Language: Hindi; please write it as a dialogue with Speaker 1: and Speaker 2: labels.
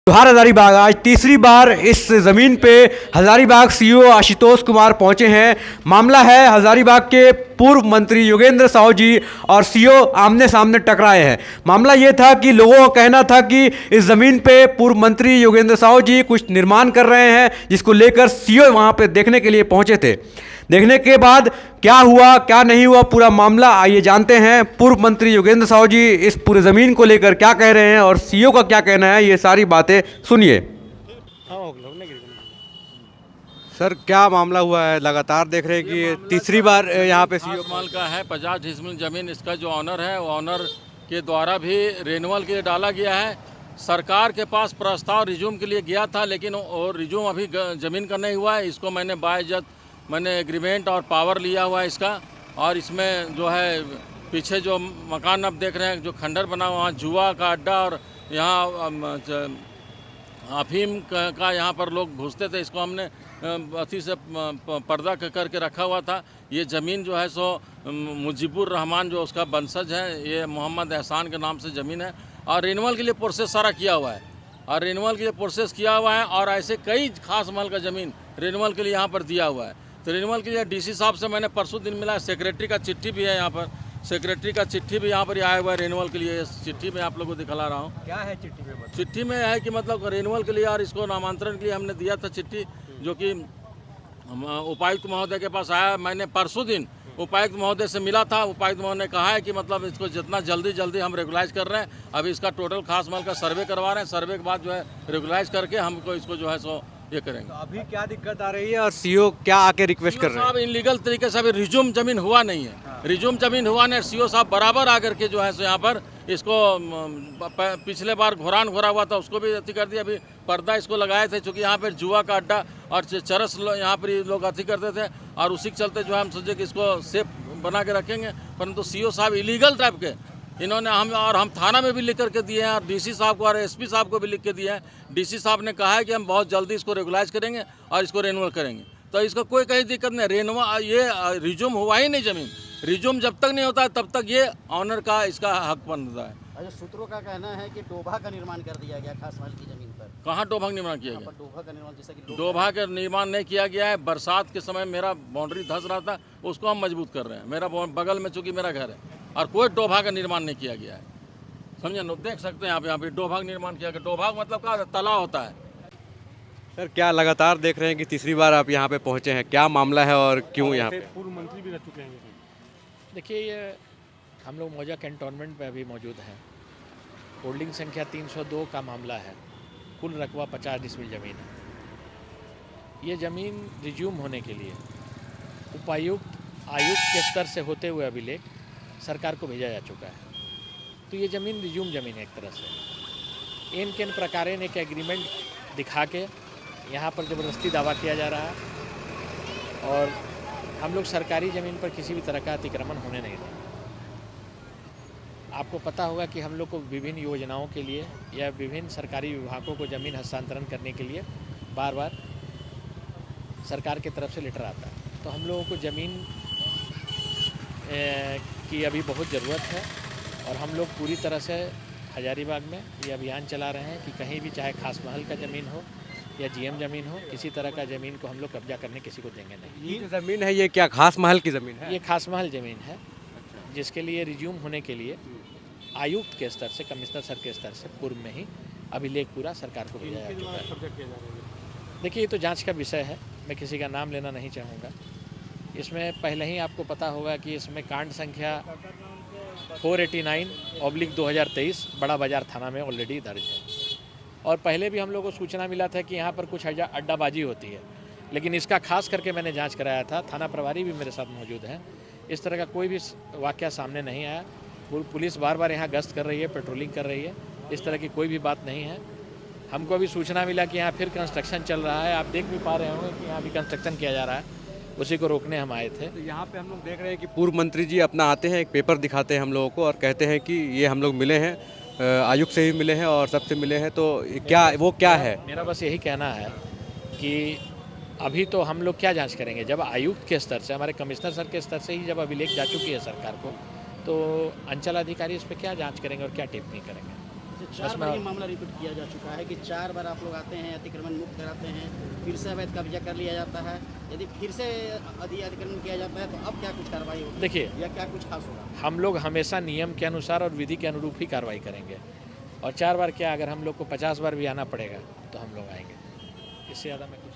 Speaker 1: जोहार हजारीबाग। आज तीसरी बार इस ज़मीन पे हजारीबाग सीईओ आशुतोष कुमार पहुंचे हैं। मामला है हजारीबाग के पूर्व मंत्री योगेंद्र साहू जी और सीईओ आमने सामने टकराए हैं। मामला ये था कि लोगों का कहना था कि इस ज़मीन पे पूर्व मंत्री योगेंद्र साहू जी कुछ निर्माण कर रहे हैं, जिसको लेकर सीईओ वहां पे देखने के लिए पहुंचे थे। देखने के बाद क्या हुआ क्या नहीं हुआ पूरा मामला आइए जानते हैं। पूर्व मंत्री योगेंद्र साहू जी इस पूरे ज़मीन को लेकर क्या कह रहे हैं और सीईओ का क्या कहना है, ये सारी बातें सुनिए। सर, क्या मामला हुआ है? लगातार देख रहे हैं कि तीसरी बार यहाँ पे सीईओ
Speaker 2: माल का है 50 डिसमिल ज़मीन। इसका जो ऑनर है वो ऑनर के द्वारा भी रेन्यूअल के लिए डाला गया है। सरकार के पास प्रस्ताव रिज्यूम के लिए गया था, लेकिन वो रिज्यूम अभी ज़मीन का नहीं हुआ है। इसको मैंने बाइज्जत मैंने एग्रीमेंट और पावर लिया हुआ है इसका। और इसमें जो है पीछे जो मकान आप देख रहे हैं, जो खंडर बना हुआ, वहाँ जुआ का अड्डा और यहाँ अफीम का यहाँ पर लोग घुसते थे। इसको हमने अथी से पर्दा करके रखा हुआ था। ये ज़मीन जो है सो मुजीबुर रहमान जो उसका वंशज है, ये मोहम्मद एहसान के नाम से ज़मीन है। और रिन्यूअल के लिए प्रोसेस सारा किया हुआ है और रिन्यूअल के लिए प्रोसेस किया हुआ है। और ऐसे कई खास महल का ज़मीन रिन्यूअल के लिए यहाँ पर दिया हुआ है। तो रिन्यूअल के लिए डीसी साहब से मैंने परसों दिन मिला। सेक्रेटरी का चिट्ठी भी है यहाँ पर, सेक्रेटरी का चिट्ठी भी यहाँ पर आया हुआ है रिन्यूअल के लिए। इस चिट्ठी में आप लोगों को दिखला रहा हूँ।
Speaker 1: क्या है चिट्ठी में?
Speaker 2: चिट्ठी में है कि मतलब रिन्यूअल के लिए और इसको नामांतरण के लिए हमने दिया था चिट्ठी, जो कि उपायुक्त महोदय के पास आया। मैंने परसों दिन उपायुक्त महोदय से मिला था। उपायुक्त महोदय ने कहा है कि मतलब इसको जितना जल्दी हम रेगुलाइज कर रहे हैं। अभी इसका टोटल खास महल का सर्वे करवा रहे हैं। सर्वे के बाद जो है रेगुलाइज करके हमको इसको जो है सो ये करेंगे।
Speaker 1: तो अभी क्या दिक्कत आ रही है और सीईओ क्या आके रिक्वेस्ट कर रहे हैं?
Speaker 2: साहब इनलीगल तरीके से अभी रिज्यूम ज़मीन हुआ नहीं है। रिज्यूम ज़मीन हुआ नहीं। सीईओ साहब बराबर आकर के जो है सो यहाँ पर इसको पिछले बार घोरान घोरा हुआ था, उसको भी अति कर दिया। अभी पर्दा इसको लगाए थे, चूँकि यहाँ पर जुआ का अड्डा और चरस यहाँ पर लोग अति करते थे। और उसी के चलते जो है हम सोचे कि इसको सेफ बना के रखेंगे। परंतु सीईओ साहब इलीगल टाइप के इन्होंने हम थाना में भी लिख करके दिए हैं और डीसी साहब को और एसपी साहब को भी लिख के दिए हैं। डीसी साहब ने कहा है कि हम बहुत जल्दी इसको रेगुलाइज करेंगे और इसको रेन्यूअल करेंगे। तो इसका कोई कहीं दिक्कत नहीं। ये रिज्यूम हुआ ही नहीं ज़मीन। रिज्यूम जब तक नहीं होता है तब तक ये ऑनर का इसका हक बनता है।
Speaker 3: अच्छा, सूत्रों का कहना है कि डोभा का निर्माण कर दिया गया खास महल की जमीन पर।
Speaker 2: कहाँ डोभा का निर्माण किया गया?
Speaker 3: डोभा का निर्माण जैसा कि
Speaker 2: डोभा का निर्माण नहीं किया गया है। बरसात के समय मेरा बाउंड्री धंस रहा था, उसको हम मजबूत कर रहे हैं। मेरा बगल में चूँकि मेरा घर है और कोई डोभा का निर्माण नहीं किया गया है। समझे न? देख सकते हैं आप यहाँ पे डोभा का निर्माण किया गया। डोभा मतलब क्या तालाब होता है।
Speaker 1: सर, क्या लगातार देख रहे हैं कि तीसरी बार आप यहाँ पे पहुँचे हैं, क्या मामला है और क्यों यहाँ पे?
Speaker 4: पूर्व मंत्री भी रह चुके हैं।
Speaker 5: देखिए, ये हम लोग मौजा कैंटोनमेंट में अभी मौजूद हैं। होल्डिंग संख्या 302 का मामला है। कुल रकबा 50 डिसमिल ज़मीन है। ये ज़मीन रिज्यूम होने के लिए उपायुक्त आयुक्त के स्तर से होते हुए अभिलेख सरकार को भेजा जा चुका है। तो ये ज़मीन रिज्यूम ज़मीन है एक तरह से। इन किन प्रकारेण एक एग्रीमेंट दिखा के यहाँ पर ज़बरदस्ती दावा किया जा रहा है और हम लोग सरकारी ज़मीन पर किसी भी तरह का अतिक्रमण होने नहीं देंगे। आपको पता होगा कि हम लोग को विभिन्न योजनाओं के लिए या विभिन्न सरकारी विभागों को ज़मीन हस्तांतरण करने के लिए बार बार सरकार की तरफ से लेटर आता है। तो हम लोगों को ज़मीन की अभी बहुत ज़रूरत है और हम लोग पूरी तरह से हजारीबाग में ये अभियान चला रहे हैं कि कहीं भी चाहे खास महल का ज़मीन हो या जीएम ज़मीन हो, किसी तरह का ज़मीन को हम लोग कब्जा करने किसी को देंगे नहीं।
Speaker 1: ये जो ज़मीन है ये क्या खास महल की ज़मीन है?
Speaker 5: ये खास महल ज़मीन है, जिसके लिए रिज्यूम होने के लिए आयुक्त के स्तर से, कमिश्नर सर के स्तर से पूर्व में ही अभिलेख पूरा सरकार को भेजा जा चुका है। देखिए, ये तो जांच का विषय है, मैं किसी का नाम लेना नहीं चाहूँगा। इसमें पहले ही आपको पता होगा कि इसमें कांड संख्या 489/2023 बड़ा बाज़ार थाना में ऑलरेडी दर्ज है। और पहले भी हम लोगों को सूचना मिला था कि यहाँ पर कुछ अड्डाबाजी होती है, लेकिन इसका खास करके मैंने जांच कराया था। थाना प्रभारी भी मेरे साथ मौजूद हैं। इस तरह का कोई भी वाक़या सामने नहीं आया। पुलिस बार बार यहाँ गश्त कर रही है, पेट्रोलिंग कर रही है। इस तरह की कोई भी बात नहीं है। हमको अभी सूचना मिला कि यहाँ फिर कंस्ट्रक्शन चल रहा है। आप देख भी पा रहे होंगे कि यहाँ भी कंस्ट्रक्शन किया जा रहा है, उसी को रोकने हम आए थे।
Speaker 1: तो यहाँ पे हम लोग देख रहे हैं कि पूर्व मंत्री जी अपना आते हैं, एक पेपर दिखाते हैं हम लोगों को और कहते हैं कि ये हम लोग मिले हैं, आयुक्त से भी मिले हैं और सबसे मिले हैं। तो क्या वो क्या है?
Speaker 5: मेरा बस यही कहना है कि अभी तो हम लोग क्या जांच करेंगे, जब आयुक्त के स्तर से, हमारे कमिश्नर सर के स्तर से ही जब अभिलेख जा चुकी है सरकार को, तो अंचल अधिकारी इस पर क्या जांच करेंगे और क्या टिप्पणी करेंगे।
Speaker 3: चार बार ये मामला रिपीट किया जा चुका है कि 4 बार आप लोग आते हैं, अतिक्रमण मुक्त कराते हैं, फिर से अवैध कब्जा कर लिया जाता है। यदि फिर से अतिक्रमण किया जाता है तो अब क्या कुछ कार्रवाई होगी?
Speaker 5: देखिए,
Speaker 3: या क्या कुछ खास होगा?
Speaker 5: हम लोग हमेशा नियम के अनुसार और विधि के अनुरूप ही कार्रवाई करेंगे। और 4 बार क्या, अगर हम लोग को 50 बार भी आना पड़ेगा तो हम लोग आएंगे। इससे ज़्यादा मैं कुछ